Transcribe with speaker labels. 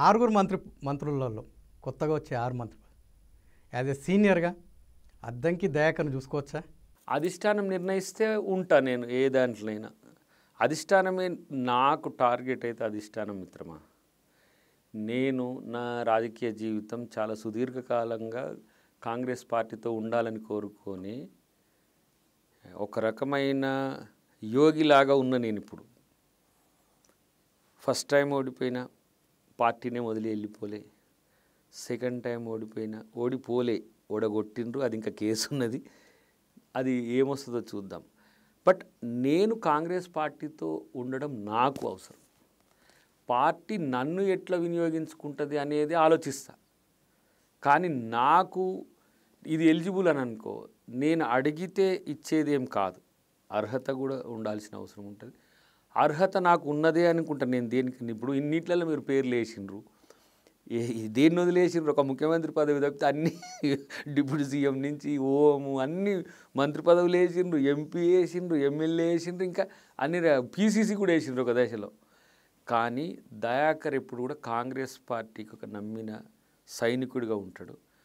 Speaker 1: ఆరుగురు మంత్రులలో కొత్తగా వచ్చే 6 మంత్రులు యాజ్ ఏ సీనియర్గా అద్దంకి దయాకర్ని చూసుకోవచ్చా?
Speaker 2: అధిష్టానం నిర్ణయిస్తే ఉంటా నేను ఏ దాంట్లోనైనా. అధిష్టానమే నాకు టార్గెట్ అయితే అధిష్టానం మిత్రమా. నేను నా రాజకీయ జీవితం చాలా సుదీర్ఘకాలంగా కాంగ్రెస్ పార్టీతో ఉండాలని కోరుకొని ఒక రకమైన యోగిలాగా ఉన్న నేను ఇప్పుడు. ఫస్ట్ టైం ఓడిపోయినా పార్టీనే వదిలి వెళ్ళిపోలే, సెకండ్ టైం ఓడిపోలే, ఓడగొట్టిండ్రు, అది ఇంకా కేసు ఉన్నది, అది ఏమొస్తుందో చూద్దాం. బట్ నేను కాంగ్రెస్ పార్టీతో ఉండడం నాకు అవసరం. పార్టీ నన్ను ఎట్లా వినియోగించుకుంటుంది అనేది ఆలోచిస్తా. కానీ నాకు ఇది ఎలిజిబుల్ అని అనుకో, నేను అడిగితే ఇచ్చేదేం కాదు, అర్హత కూడా ఉండాల్సిన అవసరం ఉంటుంది. అర్హత నాకు ఉన్నదే అనుకుంటా నేను దేనికి. ఇప్పుడు ఇన్నిట్లలో మీరు పేర్లు వేసిండ్రు, దేన్ని వదిలేసిండ్రు? ఒక ముఖ్యమంత్రి పదవి తప్పితే అన్ని డిప్యూటీ సీఎం నుంచి ఓము అన్ని మంత్రి పదవులు వేసిండ్రు, ఎంపీ వేసిండ్రు, ఎమ్మెల్యే వేసిండ్రు, ఇంకా అన్ని పీసీసీ కూడా వేసిండ్రు ఒక దశలో. కానీ దయాకర్ ఎప్పుడు కూడా కాంగ్రెస్ పార్టీకి ఒక నమ్మిన సైనికుడిగా ఉంటాడు.